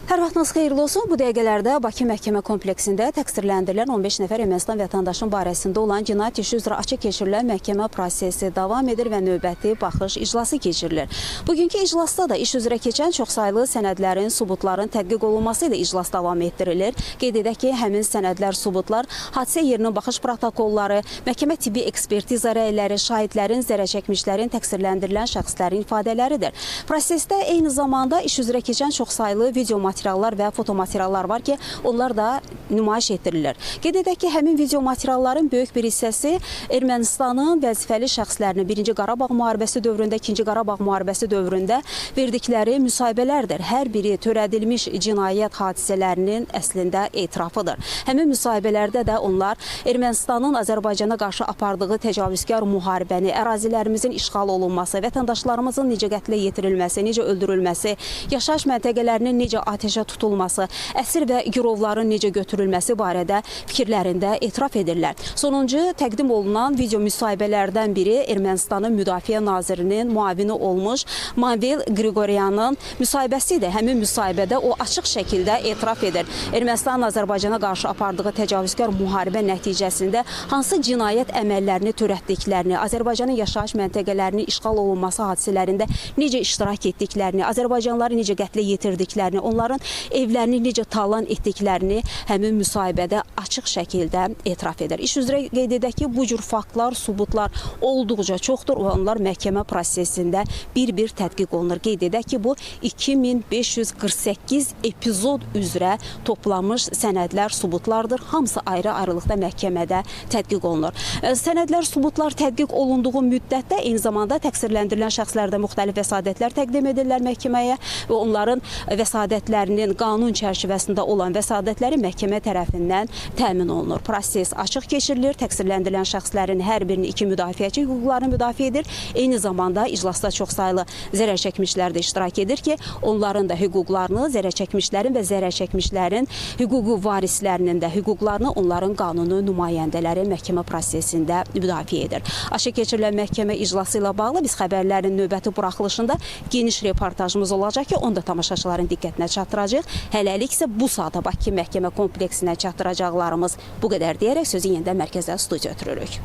Hər vaxtınız xeyirli olsun. Bu dəqiqələrdə Bakı Məhkəmə kompleksində təqsirləndirilən 15 nəfər Ermənistan vətəndaşının barəsində olan cinayət işi üzrə açıq keçirilən məhkəmə prosesi davam edir və növbəti baxış iclası keçirilir. Bugünkü iclasda da iş üzrə keçən çoxsaylı sənədlərin, sübutların tədqiq olunması ilə iclas davam etdirilir. Qeyd edək ki, həmin sənədlər, sübutlar, hadisə yerinin baxış protokolları, məhkəmə tibbi ekspertiza rəyləri, şahidlərin, zərərçəkmişlərin, təqsirləndirilən şəxslərin ifadələridir. Prosesdə eyni zamanda iş üzrə keçən çoxsaylı video materiallar və fotomateriallar var ki, onlar da nümayiş etdirilir. Qeyd edək ki, həmin video materialların böyük bir hissəsi Ermənistanın vəzifəli şəxslərini 1-ci Qarabağ müharibəsi dövründə, 2-ci Qarabağ müharibəsi dövründə verdikləri müsahibələrdir. Hər biri törədilmiş cinayət hadisələrinin əslində etirafıdır. Həmin müsahibələrdə də onlar Ermənistanın Azərbaycana qarşı apardığı təcavüzkar müharibəni, ərazilərimizin işğal olunması, vətəndaşlarımızın necə qətlə yetirilməsi, necə öldürülməsi, yaşayış məntəqələrinin necə ateşə tutulması, əsir və girovların necə götürülməsi barədə fikirlərində etiraf edirlər. Sonuncu təqdim olunan video müsahibələrdən biri Ermənistanın Müdafiə Nazirinin müavini olmuş Manvel Qriqoryanın müsahibəsidir. Həmin müsahibədə o açıq şəkildə etiraf edir. Ermənistanın Azərbaycana qarşı apardığı təcavüzkar müharibə nəticəsində hansı cinayət əməllərini törətdiklərini, Azərbaycanın yaşayış məntəqələrinin işğal olunması hadisələrində necə iştirak etdiklərini, Azərbaycanlıları necə qətlə yetirdiklərini, onların evlərini necə talan etdiklərini həmin müsahibədə açıq şəkildə etiraf edir. İş üzrə qeyd edək ki, bu cür faktlar, sübutlar olduqca çoxdur və onlar məhkəmə prosesində bir-bir tədqiq olunur. Qeyd edək ki, bu 2548 epizod üzrə toplanmış sənədlər, sübutlardır. Hamısı ayrı-ayrılıqda məhkəmədə tədqiq olunur. Sənədlər, sübutlar tədqiq olunduğu müddətdə eyni zamanda təqsirləndirilən şəxslərdə müxtəlif vəsadətlər təqdim edirlər məhkəməyə və onların vəsadətlərinin qanun çərçivəsində olan vəsadətləri məhkəmə tərəfindən təmin olunur. Proses açıq keçirilir. Təqsirləndirilən şəxslərin hər birini iki müdafiəçi hüquqlarını müdafiə edir. Eyni zamanda iclasda çoxsaylı zərərçəkmişlər də iştirak edir ki, onların da hüquqlarını, zərərçəkmişlərin və zərərçəkmişlərin hüquqi varislərinin də hüquqlarını onların qanuni nümayəndələri məhkəmə prosesində müdafiə edir. Açıq keçirilən məhkəmə iclası ilə bağlı biz xəbərlərin növbəti buraxılışında geniş reportajımız olacaq ki, onu da tamaşaçıların diqqətinə çatdıracaq. Hələlik isə bu saata Bakı Məhkəmə kompleksinə çatdıracaqlarımız bu qədər deyərək sözü yenidən mərkəzə studiya ötürürük.